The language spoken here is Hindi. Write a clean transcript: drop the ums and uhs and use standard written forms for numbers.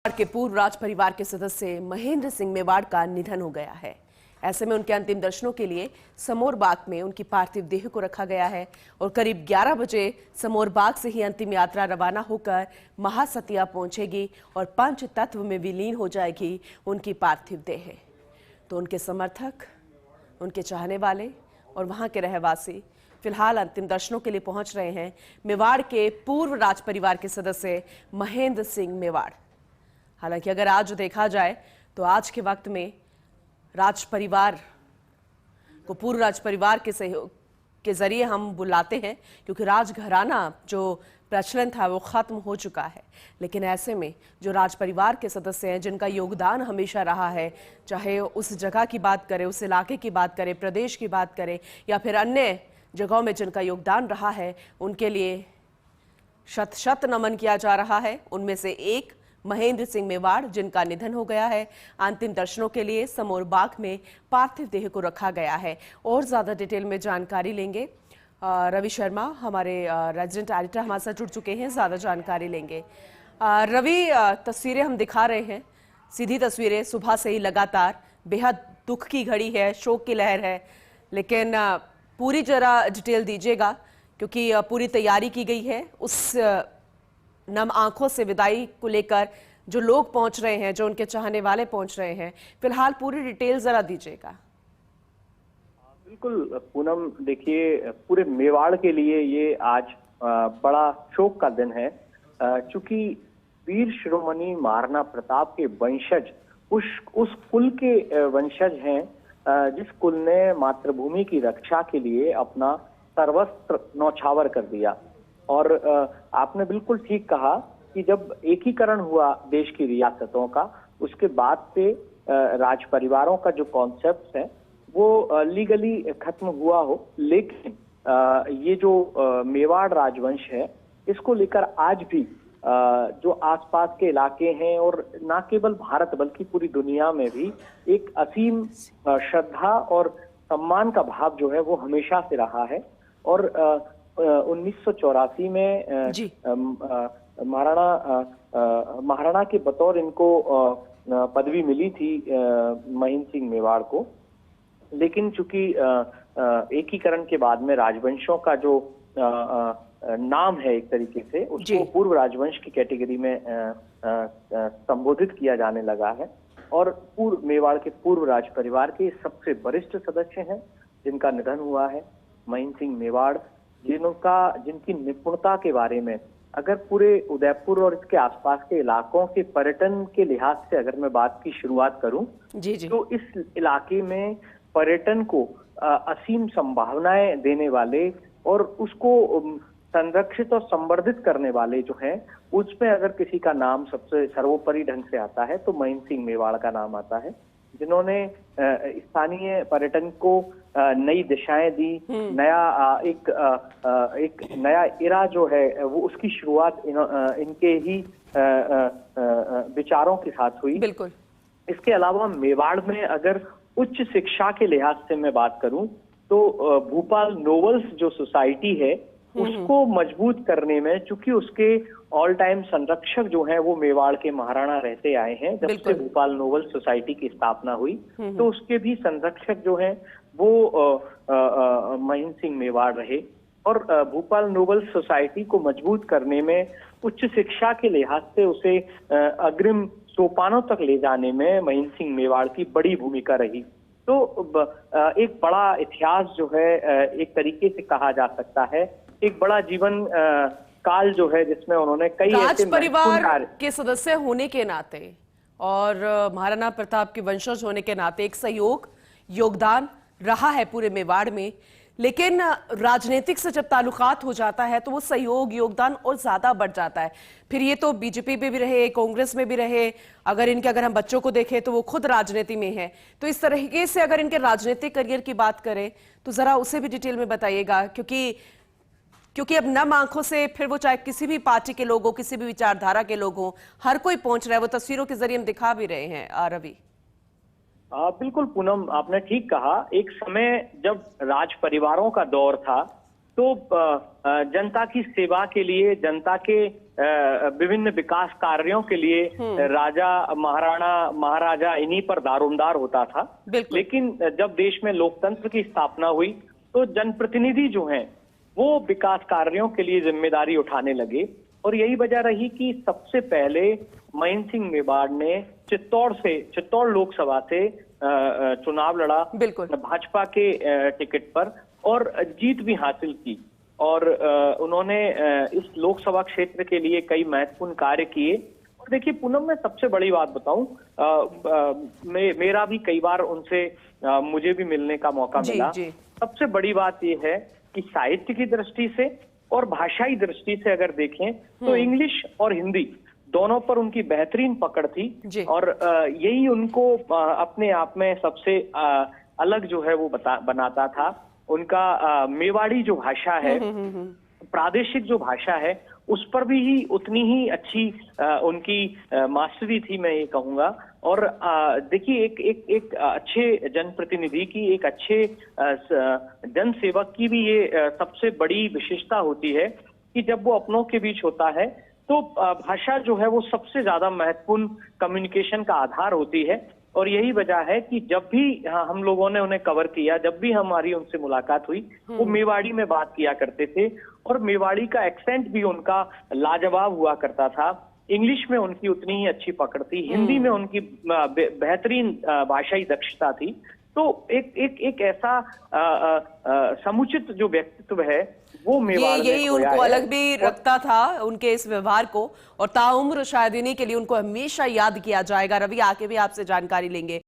मेवाड़ के पूर्व राज परिवार के सदस्य महेंद्र सिंह मेवाड़ का निधन हो गया है। ऐसे में उनके अंतिम दर्शनों के लिए समोर बाग में उनकी पार्थिव देह को रखा गया है और करीब 11 बजे समोर बाग से ही अंतिम यात्रा रवाना होकर महासतिया पहुंचेगी और पंच तत्व में विलीन हो जाएगी उनकी पार्थिव देह। तो उनके समर्थक, उनके चाहने वाले और वहां के रहवासी फिलहाल अंतिम दर्शनों के लिए पहुंच रहे हैं मेवाड़ के पूर्व राज परिवार के सदस्य महेंद्र सिंह मेवाड़। हालांकि अगर आज देखा जाए तो आज के वक्त में राज परिवार को पूर्व राज परिवार के सहयोग के जरिए हम बुलाते हैं, क्योंकि राजघराना जो प्रचलन था वो खत्म हो चुका है। लेकिन ऐसे में जो राज परिवार के सदस्य हैं, जिनका योगदान हमेशा रहा है, चाहे उस जगह की बात करें, उस इलाके की बात करें, प्रदेश की बात करें या फिर अन्य जगहों में जिनका योगदान रहा है, उनके लिए शत शत नमन किया जा रहा है। उनमें से एक महेंद्र सिंह मेवाड़, जिनका निधन हो गया है। अंतिम दर्शनों के लिए समोर बाग में पार्थिव देह को रखा गया है। और ज्यादा डिटेल में जानकारी लेंगे रवि शर्मा, हमारे रेजिडेंट एडिटर हमारे साथ जुड़ चुके हैं, ज्यादा जानकारी लेंगे। रवि, तस्वीरें हम दिखा रहे हैं, सीधी तस्वीरें सुबह से ही लगातार बेहद दुख की घड़ी है, शोक की लहर है, लेकिन पूरी जरा डिटेल दीजिएगा, क्योंकि पूरी तैयारी की गई है। उस नम आंखों से विदाई को लेकर जो लोग पहुंच रहे हैं, जो उनके चाहने वाले पहुंच रहे हैं, फिलहाल पूरी डिटेल जरा दीजिएगा। बिल्कुल पूनम, देखिए पूरे मेवाड़ के लिए ये आज बड़ा शोक का दिन है, क्योंकि वीर शिरोमणि महाराणा प्रताप के वंशज उस कुल के वंशज हैं जिस कुल ने मातृभूमि की रक्षा के लिए अपना सर्वस्त्र न्यौछावर कर दिया। और आपने बिल्कुल ठीक कहा कि जब एकीकरण हुआ देश की रियासतों का, उसके बाद से राज परिवारों का जो कॉन्सेप्ट है वो लीगली खत्म हुआ हो, लेकिन ये जो मेवाड़ राजवंश है, इसको लेकर आज भी जो आसपास के इलाके हैं और न केवल भारत बल्कि पूरी दुनिया में भी एक असीम श्रद्धा और सम्मान का भाव जो है वो हमेशा से रहा है। और 1984 में महाराणा के बतौर इनको पदवी मिली थी महेंद्र सिंह मेवाड़ को, लेकिन चूंकि एकीकरण के बाद में राजवंशों का जो नाम है एक तरीके से उसको पूर्व राजवंश की कैटेगरी में संबोधित किया जाने लगा है। और पूर्व मेवाड़ के पूर्व राज परिवार के सबसे वरिष्ठ सदस्य हैं जिनका निधन हुआ है, महेंद्र सिंह मेवाड़, जिनकी निपुणता के बारे में अगर पूरे उदयपुर और इसके आसपास के इलाकों के पर्यटन के लिहाज से अगर मैं बात की शुरुआत करूं तो इस इलाके में पर्यटन को असीम संभावनाएं देने वाले और उसको संरक्षित और संवर्धित करने वाले जो हैं, उसमें अगर किसी का नाम सबसे सर्वोपरि ढंग से आता है तो महेंद्र सिंह मेवाड़ का नाम आता है, जिन्होंने स्थानीय पर्यटन को नई दिशाएं दी, एक नया इरा जो है वो उसकी शुरुआत इनके ही विचारों के साथ हुई। बिल्कुल। इसके अलावा मेवाड़ में अगर उच्च शिक्षा के लिहाज से मैं बात करूं तो भोपाल नोवेल्स जो सोसाइटी है उसको मजबूत करने में, चूंकि उसके ऑल टाइम संरक्षक जो हैं वो मेवाड़ के महाराणा रहते आए हैं जब से भोपाल नोवेल सोसाइटी की स्थापना हुई, तो उसके भी संरक्षक जो हैं वो महेंद्र सिंह मेवाड़ रहे। और भोपाल नोवेल सोसाइटी को मजबूत करने में, उच्च शिक्षा के लिहाज से उसे अग्रिम सोपानों तक ले जाने में महेंद्र सिंह मेवाड़ की बड़ी भूमिका रही। तो एक बड़ा इतिहास जो है एक तरीके से कहा जा सकता है, एक बड़ा जीवन काल जो है जिसमें उन्होंने कई राज परिवार के सदस्य होने के नाते और महाराणा प्रताप के वंशज होने के नाते एक सहयोग, योगदान रहा है पूरे मेवाड़ में। लेकिन राजनीतिक से जब ताल्लुकात हो जाता है तो वो सहयोग, योगदान और ज्यादा बढ़ जाता है। फिर ये तो बीजेपी में भी रहे, कांग्रेस में भी रहे, अगर हम बच्चों को देखें तो वो खुद राजनीति में है। तो इस तरीके से अगर इनके राजनीतिक करियर की बात करें तो जरा उसे भी डिटेल में बताइएगा, क्योंकि अब नम आंखों से फिर वो चाहे किसी भी पार्टी के लोग हो, किसी भी विचारधारा के लोग हो, हर कोई पहुंच रहा है। वो तस्वीरों के जरिए हम दिखा भी रहे हैं। रवि, बिल्कुल पूनम, आपने ठीक कहा। एक समय जब राज परिवारों का दौर था तो जनता की सेवा के लिए, जनता के विभिन्न विकास कार्यों के लिए राजा महाराजा इन्हीं पर दारोमदार होता था। लेकिन जब देश में लोकतंत्र की स्थापना हुई तो जनप्रतिनिधि जो हैं वो विकास कार्यों के लिए जिम्मेदारी उठाने लगे, और यही वजह रही कि सबसे पहले महेंद्र सिंह मेवाड़ ने चित्तौड़ लोकसभा से चुनाव लड़ा भाजपा के टिकट पर और जीत भी हासिल की। और उन्होंने इस लोकसभा क्षेत्र के लिए कई महत्वपूर्ण कार्य किए। और देखिए पूनम, मैं सबसे बड़ी बात बताऊं, मेरा भी कई बार उनसे मुझे भी मिलने का मौका मिला। सबसे बड़ी बात यह है कि साहित्य की दृष्टि से और भाषाई दृष्टि से अगर देखें तो इंग्लिश और हिंदी दोनों पर उनकी बेहतरीन पकड़ थी, और यही उनको अपने आप में सबसे अलग जो है वो बनाता था। उनका मेवाड़ी जो भाषा है, प्रादेशिक जो भाषा है, उस पर भी उतनी ही अच्छी उनकी मास्टरी थी, मैं ये कहूंगा। और देखिए एक अच्छे जनप्रतिनिधि की, एक अच्छे जनसेवक की भी ये सबसे बड़ी विशेषता होती है कि जब वो अपनों के बीच होता है तो भाषा जो है वो सबसे ज्यादा महत्वपूर्ण कम्युनिकेशन का आधार होती है। और यही वजह है कि जब भी हम लोगों ने उन्हें कवर किया, जब भी हमारी उनसे मुलाकात हुई, वो मेवाड़ी में बात किया करते थे, और मेवाड़ी का एक्सेंट भी उनका लाजवाब हुआ करता था। इंग्लिश में उनकी उतनी ही अच्छी पकड़ थी, हिंदी में उनकी बेहतरीन भाषाई दक्षता थी। तो एक ऐसा समुचित जो व्यक्तित्व है वो मेवाड़ में यही उनको अलग भी रखता था, उनके इस व्यवहार को, और ताउम्र शायद इन्हीं के लिए उनको हमेशा याद किया जाएगा। रवि, आके भी आपसे जानकारी लेंगे।